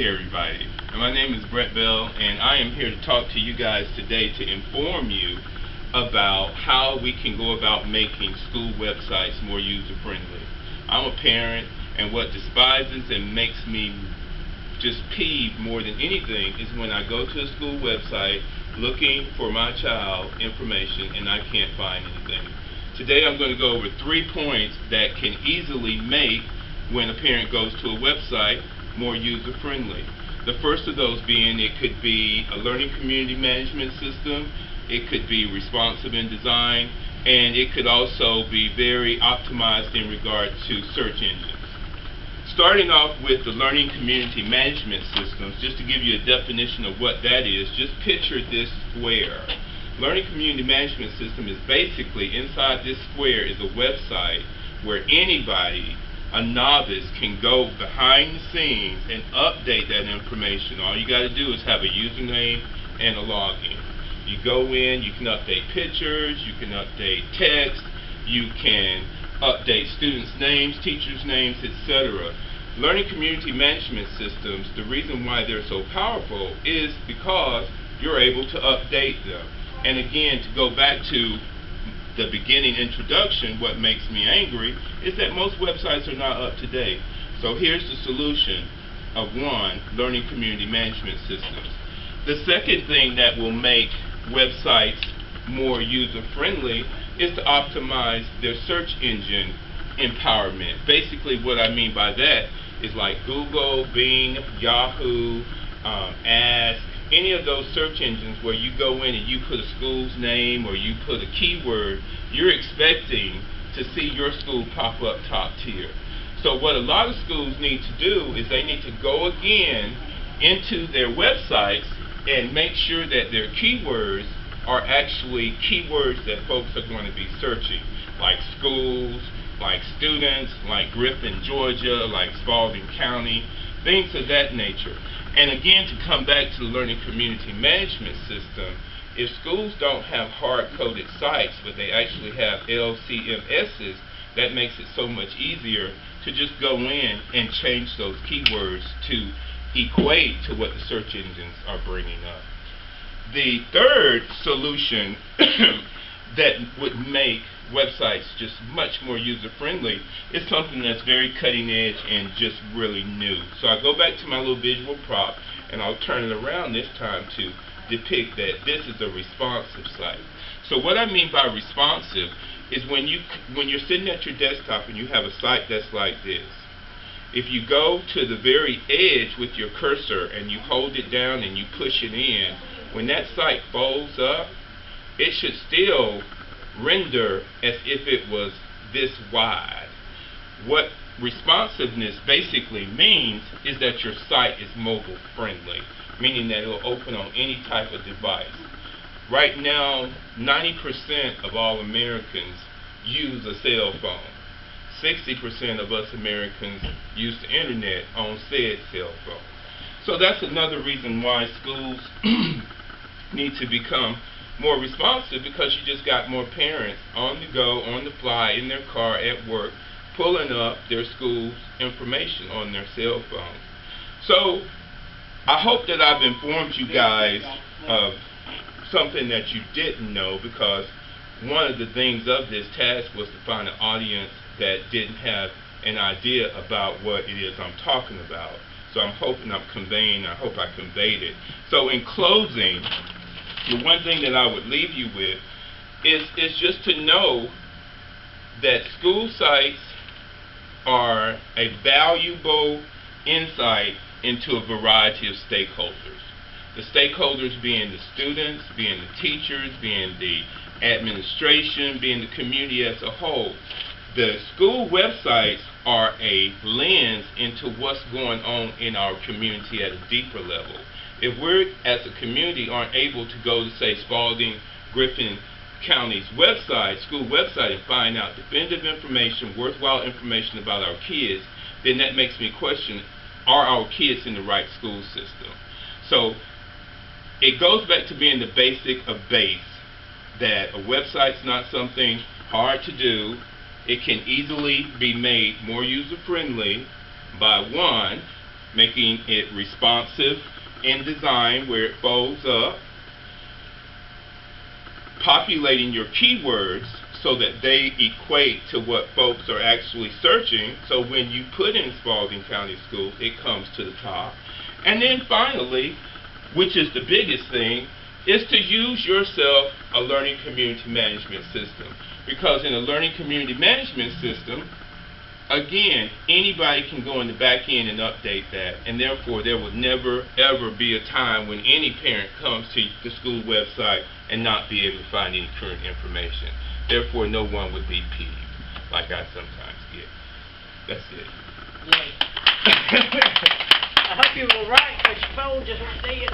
Hey everybody, my name is Brett Bell and I am here to talk to you guys today to inform you about how we can go about making school websites more user friendly. I'm a parent and what despises and makes me just peeved more than anything is when I go to a school website looking for my child information and I can't find anything. Today I'm going to go over 3 points that can easily make when a parent goes to a website more user friendly. The first of those being it could be a learning community management system, it could be responsive in design, and it could also be very optimized in regard to search engines. Starting off with the learning community management systems, just to give you a definition of what that is, just picture this square. Learning community management system is basically inside this square is a website where anybody, a novice, can go behind the scenes and update that information. All you got to do is have a username and a login. You go in, you can update pictures, you can update text, you can update students' names, teachers' names, etc. Learning community management systems, the reason why they're so powerful is because you're able to update them. And again, to go back to the beginning introduction, what makes me angry is that most websites are not up to date. So here's the solution of one, learning community management systems. The second thing that will make websites more user friendly is to optimize their search engine empowerment. Basically what I mean by that is like Google, Bing, Yahoo, Ask, any of those search engines where you go in and you put a school's name or you put a keyword, you're expecting to see your school pop up top tier. So what a lot of schools need to do is they need to go again into their websites and make sure that their keywords are actually keywords that folks are going to be searching, like schools, like students, like Griffin, Georgia, like Spalding County, things of that nature. And again, to come back to the learning community management system, if schools don't have hard-coded sites, but they actually have LCMSs, that makes it so much easier to just go in and change those keywords to equate to what the search engines are bringing up. The third solution that would make websites just much more user-friendly is something that's very cutting edge and just really new. So I go back to my little visual prop and I'll turn it around this time to depict that this is a responsive site. So what I mean by responsive is when you're sitting at your desktop and you have a site that's like this. If you go to the very edge with your cursor and you hold it down and you push it in, when that site folds up, it should still render as if it was this wide. What responsiveness basically means is that your site is mobile friendly, meaning that it will open on any type of device. Right now, 90% of all Americans use a cell phone. 60% of us Americans use the internet on said cell phone. So that's another reason why schools need to become more responsive, because you just got more parents on the go, on the fly, in their car, at work, pulling up their school's information on their cell phones. So I hope that I've informed you guys of something that you didn't know, because one of the things of this task was to find an audience that didn't have an idea about what it is I'm talking about. So I'm hoping I conveyed it. So in closing, the one thing that I would leave you with is just to know that school sites are a valuable insight into a variety of stakeholders. The stakeholders being the students, being the teachers, being the administration, being the community as a whole. The school websites are a lens into what's going on in our community at a deeper level. If we're, as a community, aren't able to go to, say, Spalding, Griffin County's website, school website, and find out definitive information, worthwhile information about our kids, then that makes me question, are our kids in the right school system? So it goes back to being the basic of base, that a website's not something hard to do. It can easily be made more user-friendly by one, making it responsive in design where it folds up, populating your keywords so that they equate to what folks are actually searching, so when you put in Spalding County Schools, it comes to the top. And then finally, which is the biggest thing, is to use yourself a learning community management system. Because in a learning community management system, again, anybody can go in the back end and update that, and therefore there will never ever be a time when any parent comes to the school website and not be able to find any current information. Therefore, no one would be peeved, like I sometimes get. That's it. I hope you were right, because your phone just went dead.